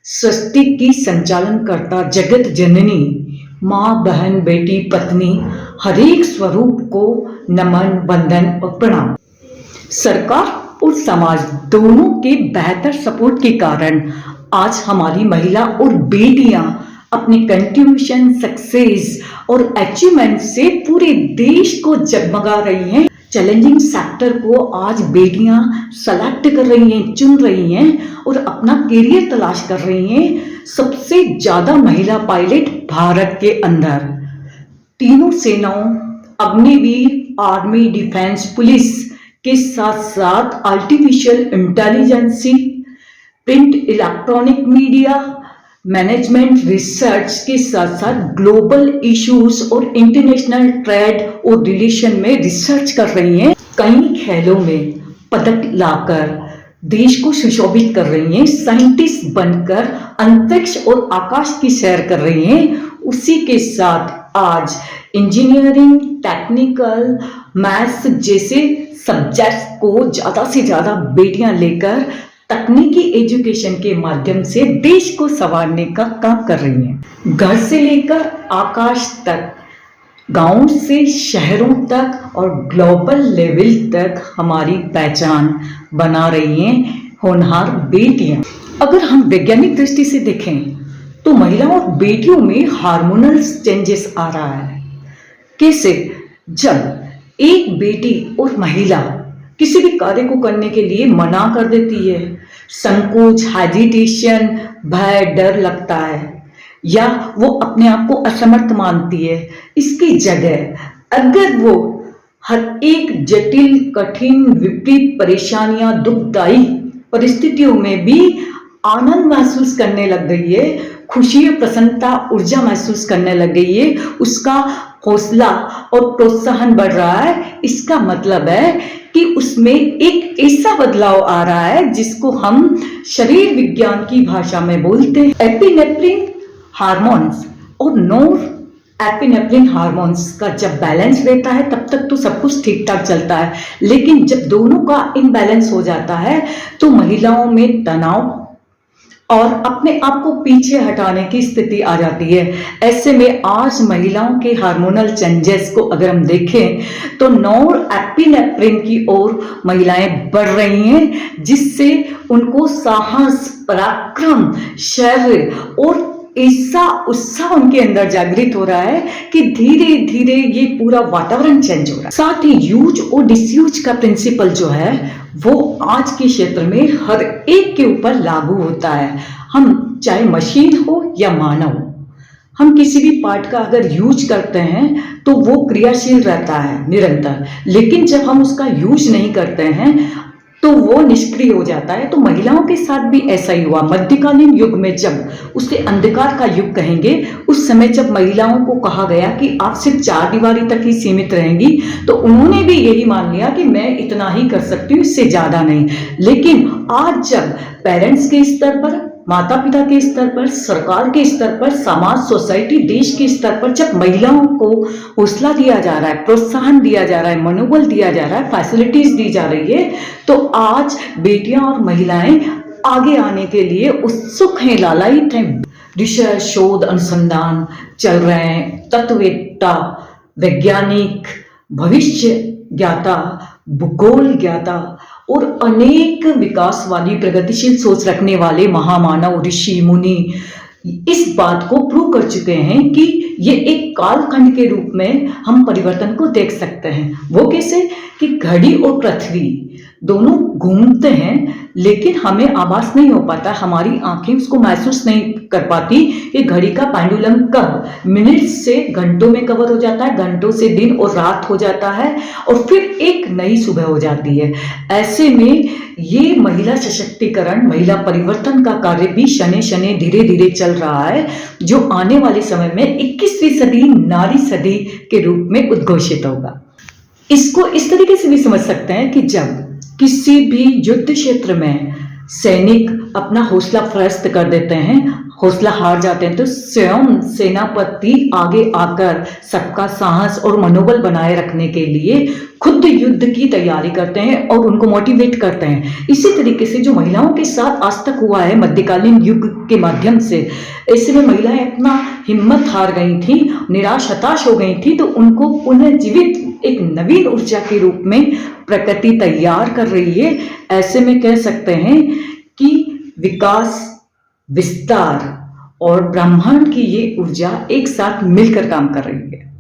सृष्टि की संचालनकर्ता जगत जननी माँ, बहन, बेटी, पत्नी, हरेक स्वरूप को नमन, वंदन और प्रणाम। सरकार और समाज दोनों के बेहतर सपोर्ट के कारण आज हमारी महिला और बेटियां अपने कंट्रीब्यूशन, सक्सेस और अचीवमेंट से पूरे देश को जगमगा रही हैं। चैलेंजिंग सेक्टर को आज बेटियां सेलेक्ट कर रही हैं, चुन रही हैं और अपना करियर तलाश कर रही हैं। सबसे ज्यादा महिला पायलट भारत के अंदर तीनों सेनाओं, अग्निवीर, आर्मी, डिफेंस, पुलिस के साथ साथ artificial intelligence, print, electronic media, management, research के साथ साथ ग्लोबल इश्यूज और इंटरनेशनल ट्रेड और रिलेशन में रिसर्च कर रही हैं। कई खेलों में पदक लाकर देश को सुशोभित कर रही हैं। साइंटिस्ट बनकर अंतरिक्ष और आकाश की सैर कर रही हैं। उसी के साथ आज इंजीनियरिंग, टेक्निकल, मैथ्स जैसे सब्जेक्ट्स को ज्यादा से ज्यादा बेटियां लेकर तकनीकी एजुकेशन के माध्यम से देश को संवारने का काम कर रही हैं। घर से लेकर आकाश तक, गांव से शहरों तक और ग्लोबल लेवल तक हमारी पहचान बना रही हैं होनहार बेटियां। अगर हम वैज्ञानिक दृष्टि से देखें तो महिलाओं और बेटियों में हार्मोनल चेंजेस आ रहा है। कैसे? जब एक बेटी और महिला किसी भी कार्य को करने के लिए मना कर देती है, संकोच, हेजिटेशन, भय, डर लगता है या वो अपने आप को असमर्थ मानती है, इसकी जगह अगर वो हर एक जटिल, कठिन, विपरीत परेशानियां, दुखदायी परिस्थितियों में भी आनंद महसूस करने लग गई है, खुशी, प्रसन्नता, ऊर्जा महसूस करने लग गई है, उसका हौसला और प्रोत्साहन बढ़ रहा है, इसका मतलब है कि उसमें एक ऐसा बदलाव आ रहा है जिसको हम शरीर विज्ञान की भाषा में बोलते हैं एपिनेफ्रिन हार्मोन्स और नोर एपिनेफ्रिन हार्मोन्स का जब बैलेंस रहता है तब तक तो सब कुछ ठीक ठाक चलता है, लेकिन जब दोनों का इम्बैलेंस हो जाता है तो महिलाओं में तनाव और अपने आप को पीछे हटाने की स्थिति आ जाती है। ऐसे में आज महिलाओं के हार्मोनल चेंजेस को अगर हम देखें तो नोर एपिनेफ्रिन की ओर महिलाएं बढ़ रही हैं, जिससे उनको साहस, पराक्रम, शौर्य और ऐसा उत्साह उनके अंदर जागृत हो रहा है कि धीरे धीरे ये पूरा वातावरण चेंज हो रहा है। साथ ही यूज और डिसयूज का प्रिंसिपल जो है वो आज के क्षेत्र में हर एक के ऊपर लागू होता है। हम चाहे मशीन हो या मानव, हम किसी भी पार्ट का अगर यूज करते हैं तो वो क्रियाशील रहता है निरंतर, लेकिन जब हम उसका यूज नहीं करते हैं तो वो निष्क्रिय हो जाता है। तो महिलाओं के साथ भी ऐसा ही हुआ। मध्यकालीन युग में जब उसे अंधकार का युग कहेंगे, उस समय जब महिलाओं को कहा गया कि आप सिर्फ चार दीवारी तक ही सीमित रहेंगी, तो उन्होंने भी यही मान लिया कि मैं इतना ही कर सकती हूँ, इससे ज्यादा नहीं। लेकिन आज जब पेरेंट्स के स्तर पर, माता पिता के स्तर पर, सरकार के स्तर पर, समाज, सोसाइटी, देश के स्तर पर जब महिलाओं को हौसला दिया जा रहा है, प्रोत्साहन दिया जा रहा है, मनोबल दिया जा रहा है, फैसिलिटीज दी जा रही है, तो आज बेटियां और महिलाएं आगे आने के लिए उत्सुक हैं, लालायित हैं। रिसर्च, शोध, अनुसंधान चल रहे हैं। तत्ववेत्ता, वैज्ञानिक, भविष्य ज्ञाता, भूगोल ज्ञाता और अनेक विकासवादी, प्रगतिशील सोच रखने वाले महामानव, ऋषि, मुनि इस बात को प्रूव कर चुके हैं कि ये एक कालखंड के रूप में हम परिवर्तन को देख सकते हैं। वो कैसे? कि घड़ी और पृथ्वी दोनों घूमते हैं, लेकिन हमें आभास नहीं हो पाता, हमारी आंखें उसको महसूस नहीं कर पाती कि घड़ी का पेंडुलम कब मिनट से घंटों में कवर हो जाता है, घंटों से दिन और रात हो जाता है और फिर एक नई सुबह हो जाती है। ऐसे में ये महिला सशक्तिकरण, महिला परिवर्तन का कार्य भी शने शने धीरे धीरे चल रहा है, जो आने वाले समय में 21वीं सदी नारी सदी के रूप में उद्घोषित होगा। इसको इस तरीके से भी समझ सकते हैं कि जब किसी भी युद्ध क्षेत्र में सैनिक अपना हौसला फरस्त कर देते हैं, हौसला हार जाते हैं, तो स्वयं सेनापति आगे आकर सबका साहस और मनोबल बनाए रखने के लिए खुद युद्ध की तैयारी करते हैं और उनको मोटिवेट करते हैं। इसी तरीके से जो महिलाओं के साथ आज तक हुआ है मध्यकालीन युग के माध्यम से, ऐसे में महिलाएं अपना हिम्मत हार गई थी, निराश हताश हो गई थी, तो उनको पुनर्जीवित एक नवीन ऊर्जा के रूप में प्रकृति तैयार कर रही है। ऐसे में कह सकते हैं कि विकास, विस्तार और ब्रह्मांड की ये ऊर्जा एक साथ मिलकर काम कर रही है।